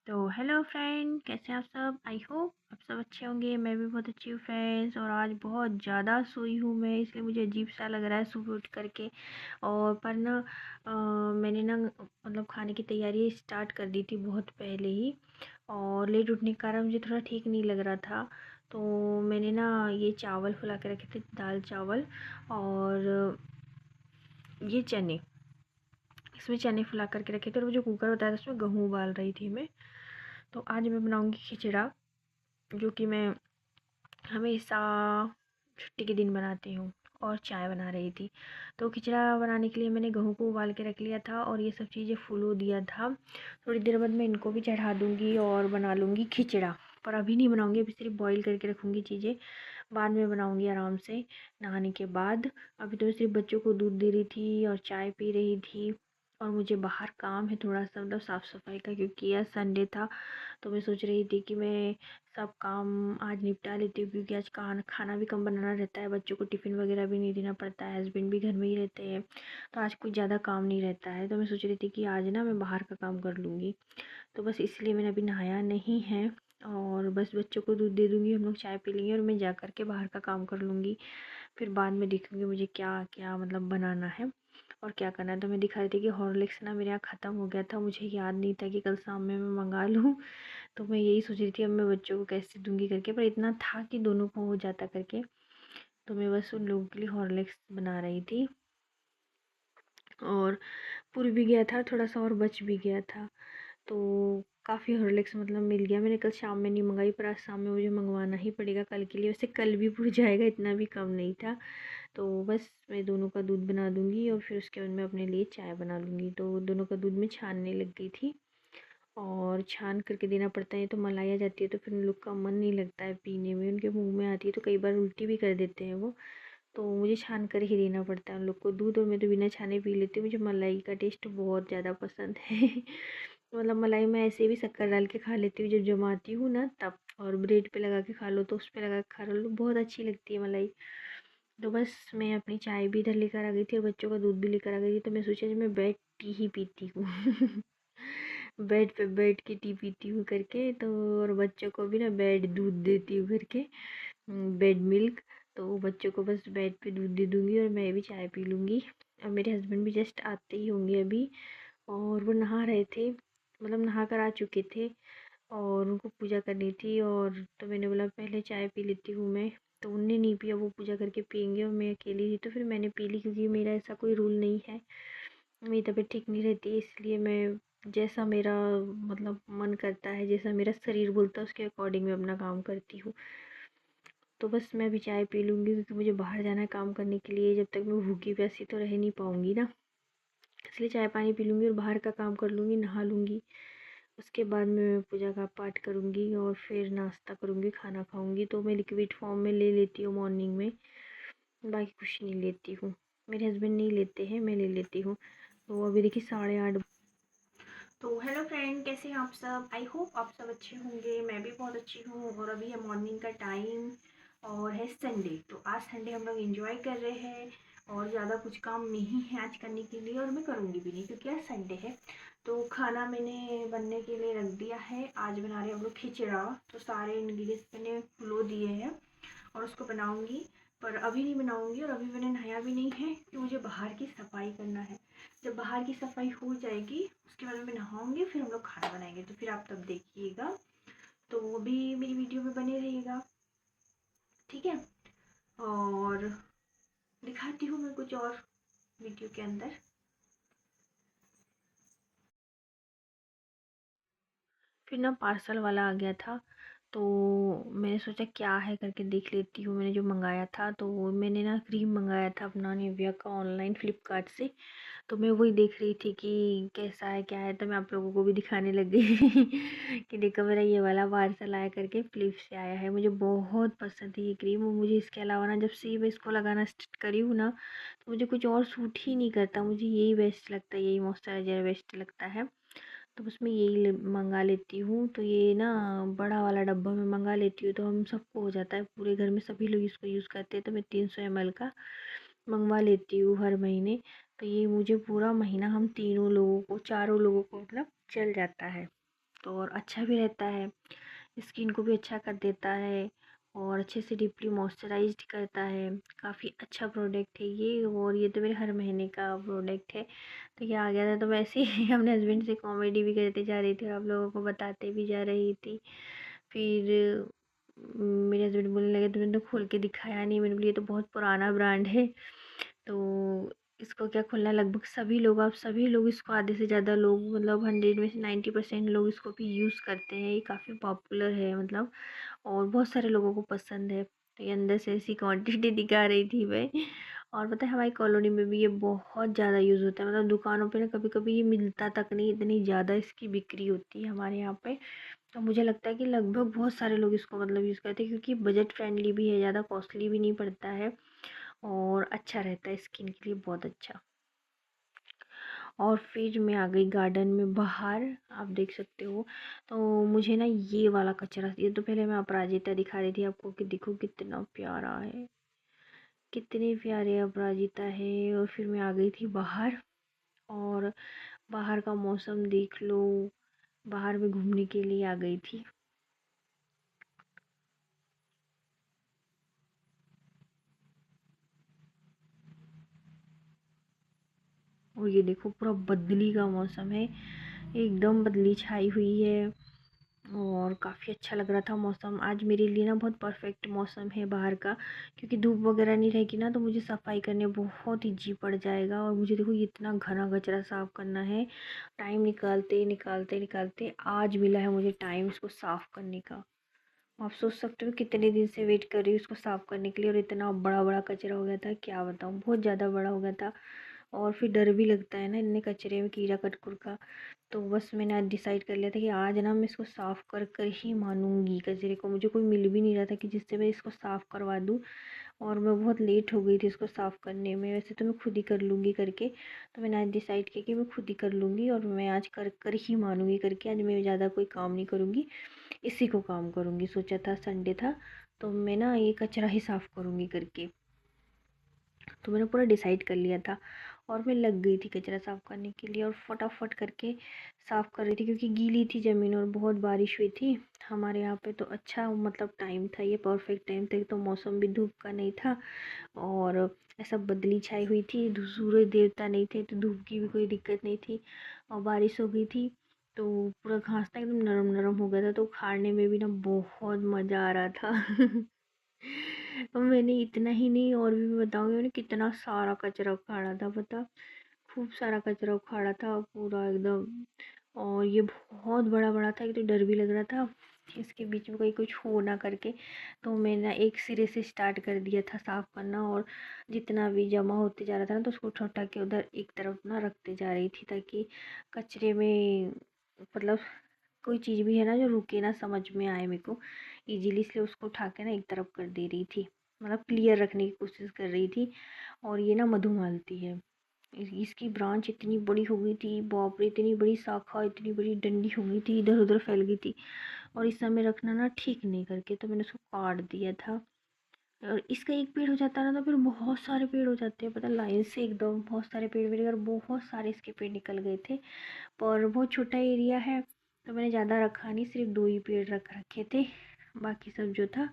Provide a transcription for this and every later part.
तो hello friend, कैसे हैं आप सब। आई होप आप सब अच्छे होंगे। मैं भी बहुत अच्छी हूँ फ्रेंड्स। और आज बहुत ज़्यादा सोई हूँ मैं, इसलिए मुझे अजीब सा लग रहा है सुबह उठ करके। और पर ना मैंने ना मतलब खाने की तैयारी स्टार्ट कर दी थी बहुत पहले ही। और लेट उठने के कारण मुझे थोड़ा ठीक नहीं लग रहा था। तो मैंने ना ये चावल फुला के रखे थे, दाल चावल। और ये चने, इसमें चने फुला करके रखे थे। और वो जो कुकर होता है उसमें गेहूँ उबाल रही थी मैं। तो आज मैं बनाऊँगी खिचड़ा, जो कि मैं हमेशा छुट्टी के दिन बनाती हूँ। और चाय बना रही थी। तो खिचड़ा बनाने के लिए मैंने गेहूँ को उबाल के रख लिया था और ये सब चीज़ें फुलो दिया था। थोड़ी देर बाद मैं इनको भी चढ़ा दूँगी और बना लूँगी खिचड़ा। पर अभी नहीं बनाऊँगी, अभी सिर्फ बॉईल करके रखूँगी चीज़ें। बाद में बनाऊँगी आराम से नहाने के बाद। अभी तो मैं सिर्फ बच्चों को दूध दे रही थी और चाय पी रही थी। और मुझे बाहर काम है थोड़ा सा, मतलब साफ़ सफाई का, क्योंकि यह संडे था। तो मैं सोच रही थी कि मैं सब काम आज निपटा लेती हूँ, क्योंकि आज खाना भी कम बनाना रहता है, बच्चों को टिफ़िन वगैरह भी नहीं देना पड़ता है, हस्बैंड भी घर में ही रहते हैं। तो आज कुछ ज़्यादा काम नहीं रहता है। तो मैं सोच रही थी कि आज ना मैं बाहर का काम कर लूँगी। तो बस इसलिए मैंने अभी नहाया नहीं है। और बस बच्चों को दूध दे दूँगी, हम लोग चाय पी लेंगे और मैं जा कर के बाहर का काम कर लूँगी। फिर बाद में देखूँगी मुझे क्या क्या मतलब बनाना है और क्या करना है। तो मैं दिखा रही थी कि हॉर्लिक्स ना मेरे यहाँ ख़त्म हो गया था, मुझे याद नहीं था कि कल शाम में मैं मंगा लूँ। तो मैं यही सोच रही थी अब मैं बच्चों को कैसे दूँगी करके, पर इतना था कि दोनों को हो जाता करके। तो मैं बस उन लोगों के लिए हॉर्लिक्स बना रही थी। और पूरी भी गया था थोड़ा सा और बच भी गया था। तो काफ़ी हॉर्लिक्स मतलब मिल गया। मैंने कल शाम में नहीं मंगाई, पर आज शाम में मुझे मंगवाना ही पड़ेगा कल के लिए। वैसे कल भी पूर जाएगा, इतना भी कम नहीं था। तो बस मैं दोनों का दूध बना दूँगी और फिर उसके बाद मैं अपने लिए चाय बना लूँगी। तो दोनों का दूध मैं छानने लग गई थी। और छान करके देना पड़ता है, तो मलाई आ जाती है तो फिर उन लोग का मन नहीं लगता है पीने में, उनके मुंह में आती है तो कई बार उल्टी भी कर देते हैं वो। तो मुझे छान कर ही देना पड़ता है उन लोग को दूध। और मैं तो बिना छाने पी लेती हूँ, मुझे मलाई का टेस्ट बहुत ज़्यादा पसंद है। मतलब मलाई मैं ऐसे भी शक्कर डाल के खा लेती हूँ जब जमाती हूँ ना तब। और ब्रेड पे लगा के खा लो तो उस पे लगा के खा लो, बहुत अच्छी लगती है मलाई। तो बस मैं अपनी चाय भी इधर लेकर आ गई थी और बच्चों का दूध भी लेकर आ गई थी। तो मैं सोचा कि मैं बेड टी ही पीती हूँ। बेड पे बैठ के टी पीती हूँ करके। तो और बच्चों को भी ना बेड दूध देती हूँ करके, बेड मिल्क। तो बच्चों को बस बेड पे दूध दे दूँगी और मैं भी चाय पी लूँगी। और मेरे हस्बैंड भी जस्ट आते ही होंगे अभी। और वो नहा रहे थे, मतलब नहा कर आ चुके थे। और उनको पूजा करनी थी। और तो मैंने बोला पहले चाय पी लेती हूँ मैं। तो उनने नहीं पिया, वो पूजा करके पियेंगे और मैं अकेली थी तो फिर मैंने पी ली, क्योंकि मेरा ऐसा कोई रूल नहीं है। मेरी तबीयत ठीक नहीं रहती, इसलिए मैं जैसा मेरा मतलब मन करता है, जैसा मेरा शरीर बोलता है उसके अकॉर्डिंग मैं अपना काम करती हूँ। तो बस मैं भी चाय पी लूँगी, क्योंकि मुझे बाहर जाना है काम करने के लिए। जब तक मैं भूखी प्यासी तो रह नहीं पाऊँगी ना, इसलिए चाय पानी पी लूँगी और बाहर का काम कर लूँगी, नहा लूँगी। उसके बाद मैं पूजा का पाठ करूँगी और फिर नाश्ता करूँगी, खाना खाऊँगी। तो मैं लिक्विड फॉर्म में ले लेती हूँ मॉर्निंग में, बाकी कुछ नहीं लेती हूँ। मेरे हस्बैंड नहीं लेते हैं, मैं ले लेती हूँ। तो अभी देखिए 8:30। तो हेलो फ्रेंड, कैसे हैं आप सब। आई होप आप सब अच्छे होंगे। मैं भी बहुत अच्छी हूँ। और अभी है मॉर्निंग का टाइम और है संडे। तो आज संडे हम लोग एंजॉय कर रहे हैं। और ज़्यादा कुछ काम नहीं है आज करने के लिए, और मैं करूँगी भी नहीं क्योंकि आज संडे है। तो खाना मैंने बनने के लिए रख दिया है। आज बना रहे हैं हम लोग खिचड़ा। तो सारे इंग्रेडिएंट्स मैंने लो दिए हैं और उसको बनाऊँगी। पर अभी नहीं बनाऊँगी और अभी मैंने नहाया भी नहीं है, कि मुझे बाहर की सफाई करना है। जब बाहर की सफाई हो जाएगी उसके बाद मैं नहाऊंगी, फिर हम लोग खाना बनाएंगे। तो फिर आप तब देखिएगा। तो वो भी मेरी वीडियो में बने रहेगा, ठीक है। और दिखाती हूँ मैं कुछ और वीडियो के अंदर। फिर ना पार्सल वाला आ गया था। तो मैंने सोचा क्या है करके देख लेती हूँ। मैंने जो मंगाया था, तो मैंने ना क्रीम मंगाया था अपना निविया का ऑनलाइन फ्लिपकार्ट से। तो मैं वही देख रही थी कि कैसा है क्या है। तो मैं आप लोगों को भी दिखाने लग गई कि देखो मेरा ये वाला पार्सल आया करके, फ्लिप से आया है। मुझे बहुत पसंद है ये क्रीम। और मुझे इसके अलावा ना जब से मैं इसको लगाना स्टार्ट करी हूँ ना, तो मुझे कुछ और सूट ही नहीं करता। मुझे यही बेस्ट लगता है, यही मॉइस्चराइजर बेस्ट लगता है। तो बस मैं यही मंगा लेती हूँ। तो ये ना बड़ा वाला डब्बा में मंगा लेती हूँ, तो हम सबको हो जाता है, पूरे घर में सभी लोग इसको यूज़ करते हैं। तो मैं 300 ml का मंगवा लेती हूँ हर महीने। तो ये मुझे पूरा महीना हम तीनों लोगों को, चारों लोगों को मतलब चल जाता है। तो और अच्छा भी रहता है, स्किन को भी अच्छा कर देता है और अच्छे से डीपली मॉइस्चराइज्ड करता है। काफ़ी अच्छा प्रोडक्ट है ये, और ये तो मेरे हर महीने का प्रोडक्ट है। तो ये आ गया था, तो मैं ऐसे ही अपने हस्बैंड से कॉमेडी भी करते जा रही थी और आप लोगों को बताते भी जा रही थी। फिर मेरे हस्बैंड बोलने लगे तुमने तो खोल के दिखाया नहीं। मैंने बोली ये तो बहुत पुराना ब्रांड है, तो इसको क्या खोलना है। लगभग सभी लोग, आप सभी लोग इसको, आधे से ज़्यादा लोग, मतलब 100 में से 90% लोग इसको भी यूज़ करते हैं। ये काफ़ी पॉपुलर है मतलब, और बहुत सारे लोगों को पसंद है। तो ये अंदर से ऐसी क्वांटिटी दिखा रही थी मैं। और पता है हमारी कॉलोनी में भी ये बहुत ज़्यादा यूज़ होता है, मतलब दुकानों पे ना कभी कभी ये मिलता तक नहीं, इतनी ज़्यादा इसकी बिक्री होती है हमारे यहाँ पे। तो मुझे लगता है कि लगभग बहुत सारे लोग इसको मतलब यूज़ करते हैं, क्योंकि बजट फ्रेंडली भी है, ज़्यादा कॉस्टली भी नहीं पड़ता है और अच्छा रहता है स्किन के लिए, बहुत अच्छा। और फिर मैं आ गई गार्डन में बाहर, आप देख सकते हो। तो मुझे ना ये वाला कचरा, ये तो पहले मैं अपराजिता दिखा रही थी आपको कि देखो कितना प्यारा है, कितने प्यारे अपराजिता है। और फिर मैं आ गई थी बाहर, और बाहर का मौसम देख लो, बाहर में घूमने के लिए आ गई थी। और ये देखो पूरा बदली का मौसम है, एकदम बदली छाई हुई है, और काफ़ी अच्छा लग रहा था मौसम। आज मेरे लिए ना बहुत परफेक्ट मौसम है बाहर का, क्योंकि धूप वगैरह नहीं रहेगी ना तो मुझे सफाई करने बहुत ईजी पड़ जाएगा। और मुझे देखो ये इतना घना कचरा साफ़ करना है, टाइम निकालते निकालते निकालते आज मिला है मुझे टाइम इसको साफ़ करने का। आप सोच सकते हो कितने दिन से वेट कर रही हूँ इसको साफ़ करने के लिए, और इतना बड़ा बड़ा कचरा हो गया था, क्या बताऊँ, बहुत ज़्यादा बड़ा हो गया था। और फिर डर भी लगता है ना इतने कचरे में, कीड़ा कटकुर का। तो बस मैंने आज डिसाइड कर लिया था कि आज ना मैं इसको साफ़ कर कर ही मानूंगी कचरे को। मुझे कोई मिल भी नहीं रहा था कि जिससे मैं इसको साफ़ करवा दूँ, और मैं बहुत लेट हो गई थी इसको साफ़ करने में। वैसे तो मैं खुद ही कर लूँगी करके, तो मैंने आज डिसाइड किया कि मैं खुद ही कर लूँगी, और मैं आज कर कर ही मानूंगी करके। आज मैं ज़्यादा कोई काम नहीं करूँगी, इसी को काम करूँगी। सोचा था संडे था तो मैं ना ये कचरा ही साफ़ करूँगी करके, तो मैंने पूरा डिसाइड कर लिया था। और मैं लग गई थी कचरा साफ़ करने के लिए, और फटाफट करके साफ़ कर रही थी, क्योंकि गीली थी ज़मीन और बहुत बारिश हुई थी हमारे यहाँ पे। तो अच्छा मतलब टाइम था, ये परफेक्ट टाइम था। तो मौसम भी धूप का नहीं था, और ऐसा बदली छाई हुई थी, सूरज देवता नहीं थे, तो धूप की भी कोई दिक्कत नहीं थी। और बारिश हो गई थी, तो पूरा घास ना एकदम नरम नरम हो गया था, तो उखाड़ने में भी ना बहुत मज़ा आ रहा था। और मैंने इतना ही नहीं, और भी मैं बताऊंगी मैंने कितना सारा कचरा उखाड़ा था, पता, खूब सारा कचरा उखाड़ा था पूरा एकदम। और ये बहुत बड़ा बड़ा था, एक तो डर भी लग रहा था इसके बीच में कोई कुछ हो ना करके। तो मैंने एक सिरे से स्टार्ट कर दिया था साफ़ करना, और जितना भी जमा होते जा रहा था ना तो उसको उठा उठा के उधर एक तरफ ना रखते जा रही थी, ताकि कचरे में मतलब कोई चीज़ भी है ना जो रुके ना, समझ में आए मेरे को इजीली, इसलिए उसको उठा के ना एक तरफ कर दे रही थी, मतलब क्लियर रखने की कोशिश कर रही थी। और ये ना मधुमालती है, इसकी ब्रांच इतनी बड़ी हो गई थी, बाप रे, इतनी बड़ी शाखा, इतनी बड़ी डंडी हो गई थी, इधर उधर फैल गई थी। और इस समय रखना ना ठीक नहीं करके, तो मैंने उसको काट दिया था। और इसका एक पेड़ हो जाता है ना तो फिर बहुत सारे पेड़ हो जाते हैं, पता, लाइन से एकदम बहुत सारे पेड़ मेरे घर, बहुत सारे इसके पेड़ निकल गए थे। पर बहुत छोटा एरिया है, तो मैंने ज़्यादा रखा नहीं, सिर्फ 2 ही पेड़ रख रखे थे, बाकी सब जो था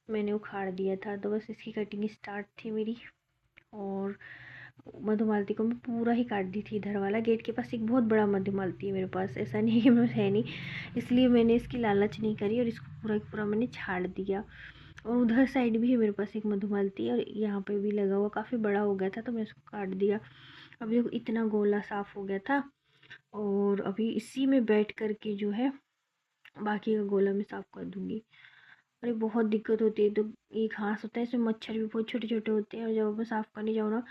मैंने उखाड़ दिया था। तो बस इसकी कटिंग स्टार्ट थी मेरी। और मधुमालती को मैं पूरा ही काट दी थी, इधर वाला गेट के पास एक बहुत बड़ा मधुमालती है मेरे पास, ऐसा नहीं है कि मैं है नहीं, इसलिए मैंने इसकी लालच नहीं करी और इसको पूरा का पूरा मैंने छाड़ दिया। और उधर साइड भी है मेरे पास एक मधुमालती, और यहाँ पे भी लगा हुआ, काफ़ी बड़ा हो गया था तो मैं उसको काट दिया। अभी देखो इतना गोला साफ़ हो गया था, और अभी इसी में बैठ कर के जो है बाकी का गोला मैं साफ़ कर दूँगी। अरे बहुत दिक्कत होती है, तो एक घास होता है इसमें मच्छर भी बहुत छोटे छोटे होते हैं, और जब मैं साफ़ करने जाऊँ ना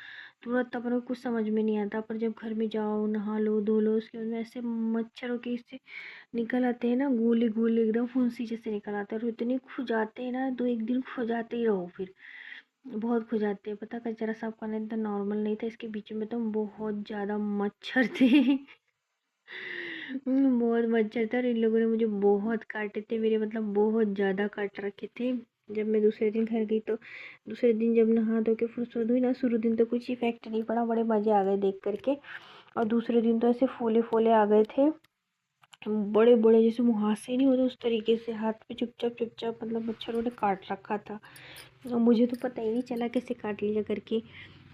तुरंत अपन को कुछ समझ में नहीं आता, पर जब घर में जाओ नहा लो धो लो उसके बाद में ऐसे मच्छरों के इससे निकल आते हैं ना, गोले गोले एकदम फुंसी जैसे निकल आते हैं, और इतने खुजाते हैं ना, तो एक दिन खुजाते ही रहो फिर, बहुत खुजाते हैं। पता कचरा साफ़ करना इतना नॉर्मल नहीं था, इसके बीच में तो बहुत ज़्यादा मच्छर थे। बहुत मच्छर था, और इन लोगों ने मुझे बहुत काटे थे, मेरे मतलब बहुत ज़्यादा काट रखे थे। जब मैं दूसरे दिन घर गई तो दूसरे दिन जब नहा धो के फुर्सत हुई ना, शुरू दिन तो कुछ इफेक्ट नहीं पड़ा, बड़े मज़े आ गए देख करके। और दूसरे दिन तो ऐसे फोले फोले आ गए थे, बड़े बड़े जैसे मुहासे नहीं होते उस तरीके से हाथ पे चुपचाप चुपचाप मतलब मच्छरों ने काट रखा था। और मुझे तो पता ही नहीं चला कैसे काट लिया करके।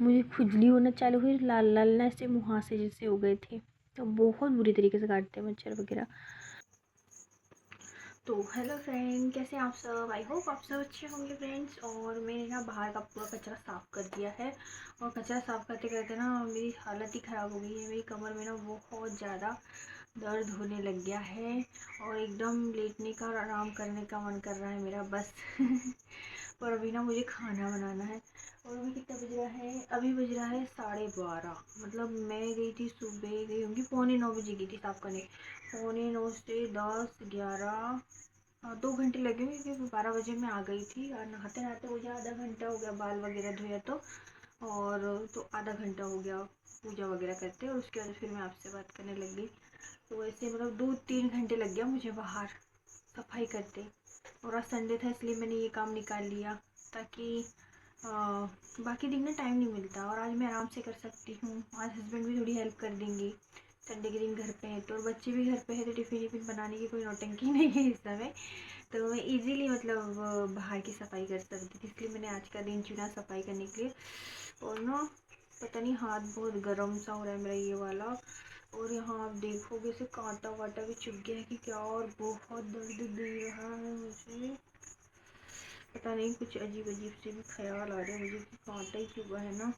मुझे खुजली होना चालू हुई, लाल लाल ना ऐसे मुहासे जैसे हो गए थे। तो बहुत बुरी तरीके से काटते हैं मच्छर वगैरह। तो हेलो फ्रेंड, कैसे हैं आप सब। आई होप आप सब अच्छे होंगे फ्रेंड्स। और मैंने ना बाहर का पूरा कचरा साफ़ कर दिया है। और कचरा साफ़ करते करते ना मेरी हालत ही ख़राब हो गई है। मेरी कमर में ना बहुत ज़्यादा दर्द होने लग गया है। और एकदम लेटने का और आराम करने का मन कर रहा है मेरा बस। पर अभी ना मुझे खाना बनाना है। और अभी कितना बज रहा है, अभी बज रहा है 12:30। मतलब मैं गई थी सुबह, गई होंगी 8:45 गई थी साफ़ करने। 8:45 से 10, 11, हाँ 2 घंटे लगे हुए क्योंकि 12 बजे मैं आ गई थी। और नहाते नहाते मुझे आधा घंटा हो गया, बाल वगैरह धोया और तो आधा घंटा हो गया पूजा वगैरह करते। और उसके बाद फिर मैं आपसे बात करने लग गई। तो ऐसे मतलब 2-3 घंटे लग गया मुझे बाहर सफाई करते। और आज संडे था इसलिए मैंने ये काम निकाल लिया ताकि बाकी दिन में टाइम नहीं मिलता। और आज मैं आराम से कर सकती हूँ। आज हस्बैंड भी थोड़ी हेल्प कर देंगे, संडे के दिन घर पे है तो। और बच्चे भी घर पे है तो टिफ़िन विफ़िन बनाने की कोई नौटंकी नहीं है इस समय। तो मैं इजीली मतलब बाहर की सफाई कर सकती थी, इसलिए मैंने आज का दिन चुना सफाई करने के लिए। और ना पता नहीं हाथ बहुत गर्म सा हो रहा है मेरा ये वाला। और यहाँ आप देखोगे से कांटा वाटा भी चुभ गया है कि क्या। और बहुत दर्द दे रहा है मुझे। पता नहीं कुछ अजीब अजीब से भी ख्याल आ रहे हैं मुझे कि कांटा ही चुभा है ना।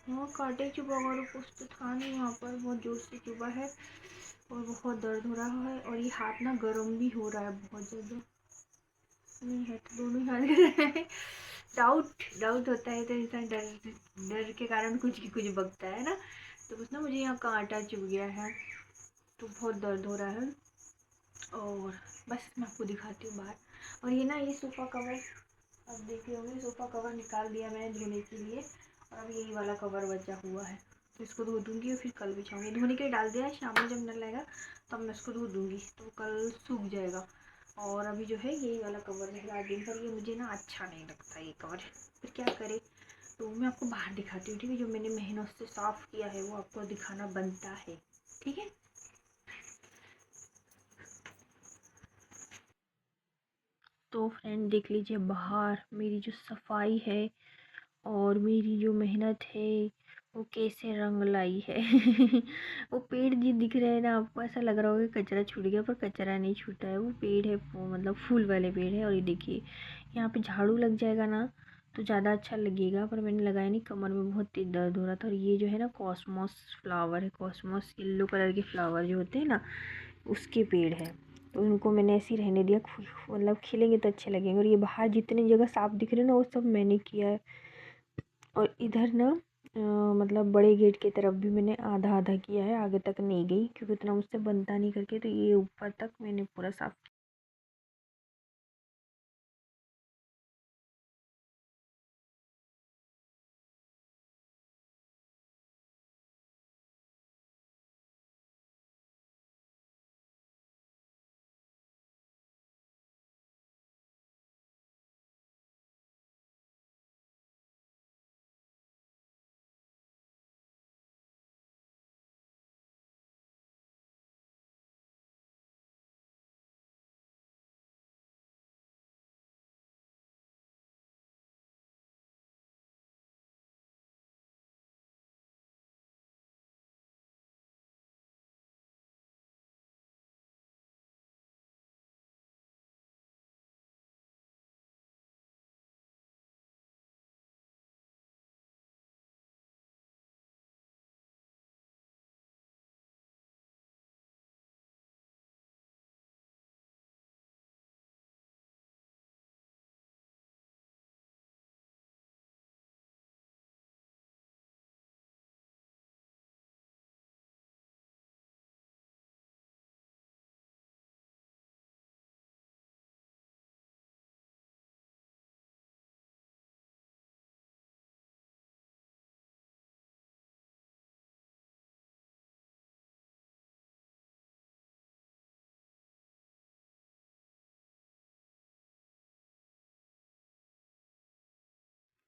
हाँ कांटा ही चुभा होगा और कुछ तो था नहीं यहाँ पर, बहुत जोर से चुभा है। और बहुत दर्द हो रहा है। और ये हाथ ना गर्म भी हो रहा है बहुत ज़्यादा। नहीं है तो दोनों ही हाथ गर्म है। डाउट डाउट होता है तो इंसान डर डर के कारण कुछ की कुछ बकता है ना। तो कुछ ना मुझे यहाँ कांटा चुभ गया है तो बहुत दर्द हो रहा है। और बस मैं आपको दिखाती हूँ बाहर। और ये ना ये सोफ़ा कवर, अब देख रहे होंगे सोफ़ा कवर निकाल दिया मैंने धोने के लिए। और अब यही वाला कवर बचा हुआ है तो इसको धो दूँगी और फिर कल बिछाऊँगी। धोने के लिए डाल दिया है, शाम में जब नल लगेगा तब मैं इसको धो दूँगी तो कल सूख जाएगा। और अभी जो है यही वाला कवर है आज दिन पर। ये मुझे ना अच्छा नहीं लगता ये कवर, फिर क्या करें। तो मैं आपको बाहर दिखाती हूँ ठीक है। जो मैंने मेहनत से साफ़ किया है वो आपको दिखाना बनता है, ठीक है। तो फ्रेंड देख लीजिए बाहर मेरी जो सफाई है और मेरी जो मेहनत है वो कैसे रंग लाई है। वो पेड़ जी दिख रहे हैं ना आपको, ऐसा लग रहा होगा कि कचरा छूट गया, पर कचरा नहीं छूटा है। वो पेड़ है, वो मतलब फूल वाले पेड़ है। और ये देखिए यहाँ पे झाड़ू लग जाएगा ना तो ज़्यादा अच्छा लगेगा, पर मैंने लगाया नहीं, कमर में बहुत तेज दर्द हो रहा था। और ये जो है ना कॉस्मोस फ्लावर है, कॉस्मोस येलो कलर के फ्लावर जो होते हैं ना उसके पेड़ है। तो उनको मैंने ऐसे ही रहने दिया, मतलब खिलेंगे तो अच्छे लगेंगे। और ये बाहर जितनी जगह साफ दिख रहे हैं ना वो सब मैंने किया है। और इधर ना मतलब बड़े गेट की तरफ भी मैंने आधा आधा किया है, आगे तक नहीं गई क्योंकि उतना मुझसे बनता नहीं करके। तो ये ऊपर तक मैंने पूरा साफ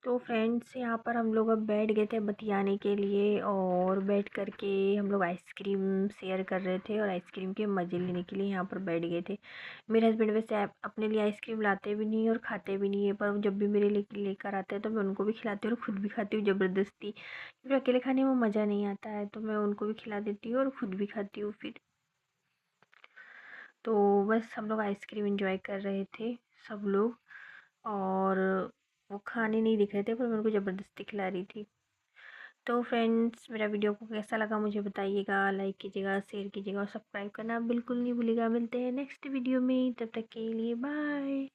तो फ्रेंड्स यहाँ पर हम लोग अब बैठ गए थे बतियाने के लिए, और बैठ कर के हम लोग आइसक्रीम शेयर कर रहे थे और आइसक्रीम के मज़े लेने के लिए यहाँ पर बैठ गए थे। मेरे हस्बैंड वैसे अपने लिए आइसक्रीम लाते भी नहीं और खाते भी नहीं है, पर जब भी मेरे लिए लेकर आते हैं तो मैं उनको भी खिलाती हूँ और ख़ुद भी खाती हूँ ज़बरदस्ती, क्योंकि अकेले खाने में मज़ा नहीं आता है, तो मैं उनको भी खिला देती हूँ और ख़ुद भी खाती हूँ फिर। तो बस हम लोग आइसक्रीम एंजॉय कर रहे थे सब लोग, और वो खाने नहीं दिख रहे थे पर मैं उनको ज़बरदस्ती खिला रही थी। तो फ्रेंड्स, मेरा वीडियो को कैसा लगा मुझे बताइएगा, लाइक कीजिएगा, शेयर कीजिएगा और सब्सक्राइब करना बिल्कुल नहीं भूलिएगा। मिलते हैं नेक्स्ट वीडियो में, तब तक के लिए बाय।